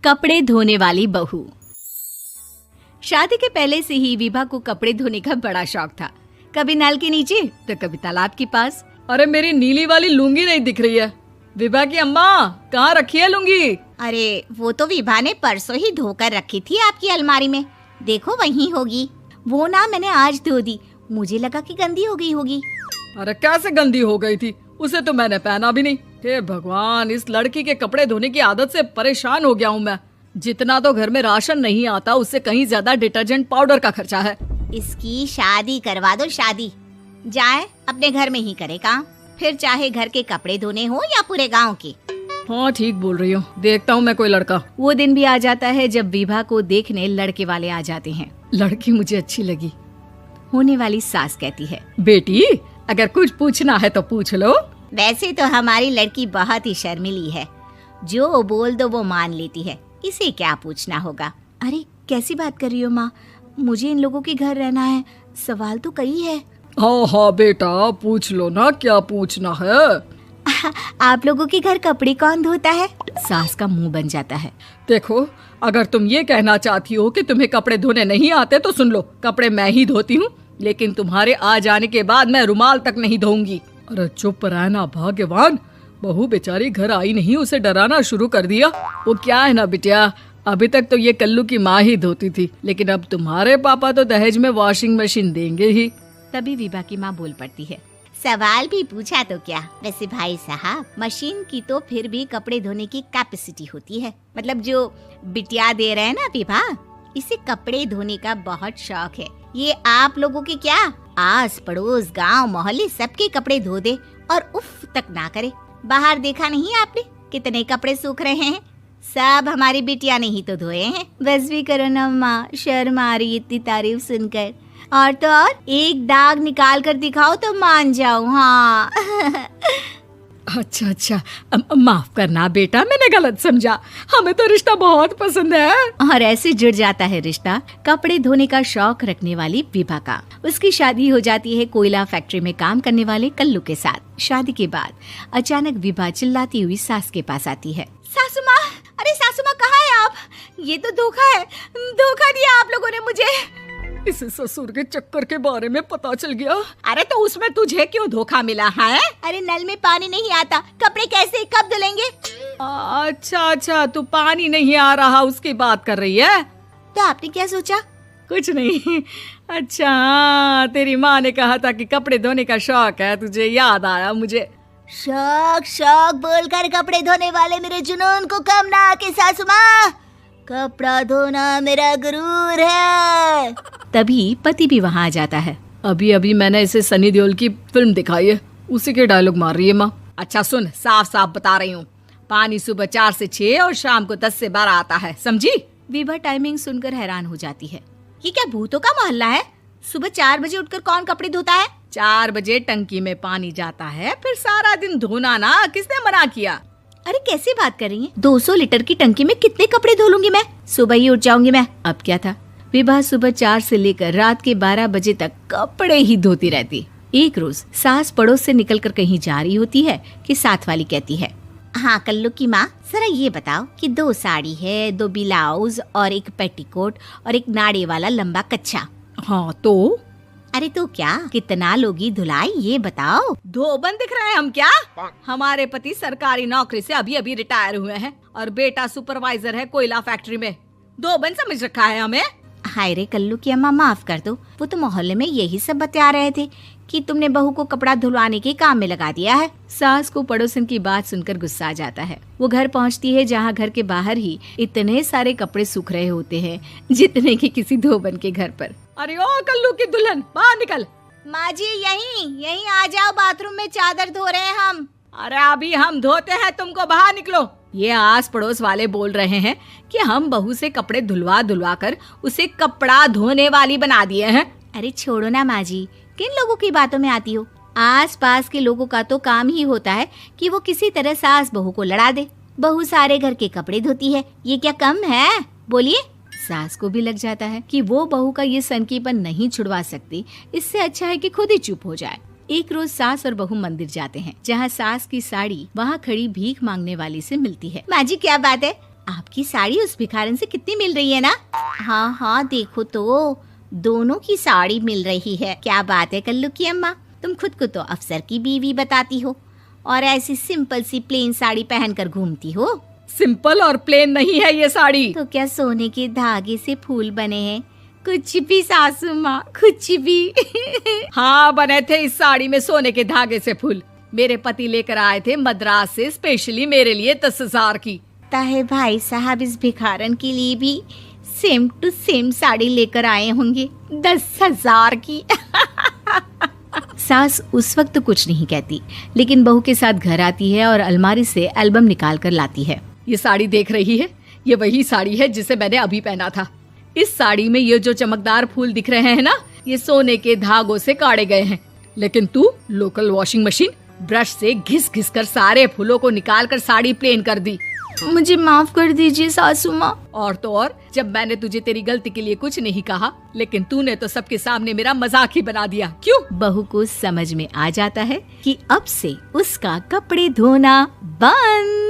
कपड़े धोने वाली बहू। शादी के पहले से ही विभा को कपड़े धोने का बड़ा शौक था। कभी नल के नीचे तो कभी तालाब के पास। अरे मेरी नीली वाली लुंगी नहीं दिख रही है। विभा की अम्मा, कहाँ रखी है लुंगी? अरे वो तो विभा ने परसों ही धोकर रखी थी आपकी अलमारी में, देखो वहीं होगी। वो ना मैंने आज धो दी, मुझे लगा कि गंदी हो गई होगी। अरे कैसे गंदी हो गई थी? उसे तो मैंने पहना भी नहीं। हे भगवान, इस लड़की के कपड़े धोने की आदत से परेशान हो गया हूँ मैं। जितना तो घर में राशन नहीं आता, उससे कहीं ज्यादा डिटर्जेंट पाउडर का खर्चा है। इसकी शादी करवा दो, शादी जाए अपने घर में ही करे काम, फिर चाहे घर के कपड़े धोने हो या पूरे गांव के। हाँ ठीक बोल रही हूँ, देखता हूँ मैं कोई लड़का। वो दिन भी आ जाता है जब विभा को देखने लड़के वाले आ जाते हैं। लड़की मुझे अच्छी लगी। होने वाली सास कहती है, बेटी अगर कुछ पूछना है तो पूछ लो। वैसे तो हमारी लड़की बहुत ही शर्मीली है, जो बोल दो वो मान लेती है, इसे क्या पूछना होगा। अरे कैसी बात कर रही हो माँ, मुझे इन लोगों के घर रहना है, सवाल तो कई है। हाँ हाँ बेटा, पूछ लो ना, क्या पूछना है। आप लोगों के घर कपड़े कौन धोता है? सास का मुंह बन जाता है। देखो, अगर तुम ये कहना चाहती हो कि तुम्हें कपड़े धोने नहीं आते तो सुन लो, कपड़े मैं ही धोती हूँ, लेकिन तुम्हारे आ जाने के बाद मैं रुमाल तक नहीं धोऊंगी। अरे चुप रहना भाग्यवान, बहू बेचारी घर आई नहीं, उसे डराना शुरू कर दिया। वो क्या है ना बिटिया, अभी तक तो ये कल्लू की माँ ही धोती थी, लेकिन अब तुम्हारे पापा तो दहेज में वॉशिंग मशीन देंगे ही। तभी विभा की माँ बोल पड़ती है, सवाल भी पूछा तो क्या। वैसे भाई साहब, मशीन की तो फिर भी कपड़े धोने की कैपेसिटी होती है, मतलब जो बिटिया दे रहे हैं ना विभा, इसे कपड़े धोने का बहुत शौक है। ये आप लोगों के क्या, आस पड़ोस गांव मोहल्ले सबके कपड़े धो दे और उफ तक ना करे। बाहर देखा नहीं आपने कितने कपड़े सूख रहे हैं, सब हमारी बिटिया ने ही तो धोए हैं। बस भी करो ना माँ, शर्म आ रही इतनी तारीफ सुनकर। और तो और एक दाग निकाल कर दिखाओ तो मान जाओ। हाँ अच्छा अच्छा, माफ करना बेटा, मैंने गलत समझा। हमें तो रिश्ता बहुत पसंद है। और ऐसे जुड़ जाता है रिश्ता कपड़े धोने का शौक रखने वाली विभा का। उसकी शादी हो जाती है कोयला फैक्ट्री में काम करने वाले कल्लू के साथ। शादी के बाद अचानक विभा चिल्लाती हुई सास के पास आती है। सासू माँ, अरे सासू माँ कहाँ है आप? ये तो धोखा है, धोखा दिया आप लोगों ने मुझे। इसे ससुर के चक्कर के बारे में पता चल गया। अरे तो उसमें तुझे क्यों धोखा मिला है? अरे नल में पानी नहीं आता, कपड़े कैसे कब धुलेंगे? अच्छा अच्छा, तू पानी नहीं आ रहा उसकी बात कर रही है। तो आपने क्या सोचा? कुछ नहीं। अच्छा हाँ, तेरी माँ ने कहा था कि कपड़े धोने का शौक है तुझे, याद आया मुझे। शौक शौक बोलकर कपड़े धोने वाले मेरे जुनून को कम ना आके सासू माँ, कपड़ा धोना मेरा गुरूर है। तभी पति भी वहाँ आ जाता है। अभी अभी मैंने इसे सनी देओल की फिल्म दिखाई है, उसी के डायलॉग मार रही है माँ। अच्छा सुन, साफ साफ बता रही हूँ, पानी सुबह 4 से 6 और शाम को 10 से 12 आता है, समझी? विभा टाइमिंग सुनकर हैरान हो जाती है। ये क्या भूतों का मोहल्ला है? सुबह 4 बजे उठकर कौन कपड़े धोता है? 4 बजे टंकी में पानी जाता है, फिर सारा दिन धोना ना, किसने मना किया? अरे कैसी बात कर रही हैं? 200 लीटर की टंकी में कितने कपड़े धो लूंगी मैं, सुबह ही उठ जाऊंगी मैं। अब क्या था, विभा सुबह 4 से लेकर रात के 12 बजे तक कपड़े ही धोती रहती। एक रोज सास पड़ोस से निकलकर कहीं जा रही होती है कि साथ वाली कहती है, हाँ कल्लू की माँ, जरा ये बताओ कि 2 साड़ी है, 2 ब्लाउज और एक पेटीकोट और एक नाड़े वाला लंबा कच्छा। हाँ तो? अरे तो क्या, कितना लोगी धुलाई ये बताओ। धोबन दिख रहे हैं हम क्या? हमारे पति सरकारी नौकरी से अभी अभी रिटायर हुए हैं और बेटा सुपरवाइजर है कोयला फैक्ट्री में। धोबन समझ रखा है हमें। हाय रे कल्लू की अम्मा, माफ कर दो, वो तो मोहल्ले में यही सब बता रहे थे कि तुमने बहू को कपड़ा धुलवाने के काम में लगा दिया है। सास को पड़ोसन की बात सुनकर गुस्सा आ जाता है। वो घर पहुंचती है जहां घर के बाहर ही इतने सारे कपड़े सूख रहे होते हैं जितने कि किसी धोबन के घर पर। अरे ओ कल्लू की दुल्हन, बाहर निकल। माँ जी यहीं आ जाओ, बाथरूम में चादर धो रहे हैं हम। अरे अभी हम धोते हैं, तुमको बाहर निकलो। ये आस पड़ोस वाले बोल रहे हैं कि हम बहू से कपड़े धुलवा कर उसे कपड़ा धोने वाली बना दिए हैं। अरे छोड़ो ना माँ जी, किन लोगों की बातों में आती हो? आस पास के लोगों का तो काम ही होता है कि वो किसी तरह सास बहू को लड़ा दे। बहू सारे घर के कपड़े धोती है, ये क्या कम है? बोलिए। सास को भी लग जाता है कि वो बहू का ये सनकीपन नहीं छुड़वा सकती, इससे अच्छा है कि खुद ही चुप हो जाए। एक रोज सास और बहू मंदिर जाते हैं, जहाँ सास की साड़ी वहाँ खड़ी भीख मांगने वाली से मिलती है। माँ जी क्या बात है, आप आपकी साड़ी उस भिखारन से कितनी मिल रही है ना? हाँ हाँ देखो तो, दोनों की साड़ी मिल रही है। क्या बात है कल्लू की अम्मा, तुम खुद को तो अफसर की बीवी बताती हो और ऐसी सिंपल सी प्लेन साड़ी पहनकर घूमती हो। सिंपल और प्लेन नहीं है ये साड़ी। तो क्या सोने के धागे से फूल बने हैं? कुछ भी सासू माँ, कुछ भी। हाँ बने थे इस साड़ी में सोने के धागे से फूल। मेरे पति लेकर आए थे मद्रास से स्पेशली मेरे लिए 10,000 की। ताहे भाई साहब इस भिखारन के लिए भी सेम टू सेम साड़ी लेकर आए होंगे 10,000 की। सास उस वक्त तो कुछ नहीं कहती, लेकिन बहू के साथ घर आती है और अलमारी से एल्बम निकाल कर लाती है। ये साड़ी देख रही है, ये वही साड़ी है जिसे मैंने अभी पहना था। इस साड़ी में ये जो चमकदार फूल दिख रहे हैं ना, ये सोने के धागों से काढ़े गए हैं। लेकिन तू लोकल वॉशिंग मशीन ब्रश से घिस घिस कर सारे फूलों को निकाल कर साड़ी प्लेन कर दी। मुझे माफ कर दीजिए सासू माँ। और तो और, जब मैंने तुझे तेरी गलती के लिए कुछ नहीं कहा, लेकिन तूने तो सबके सामने मेरा मजाक ही बना दिया। क्यों? बहू को समझ में आ जाता है कि अब से उसका कपड़े धोना बंद।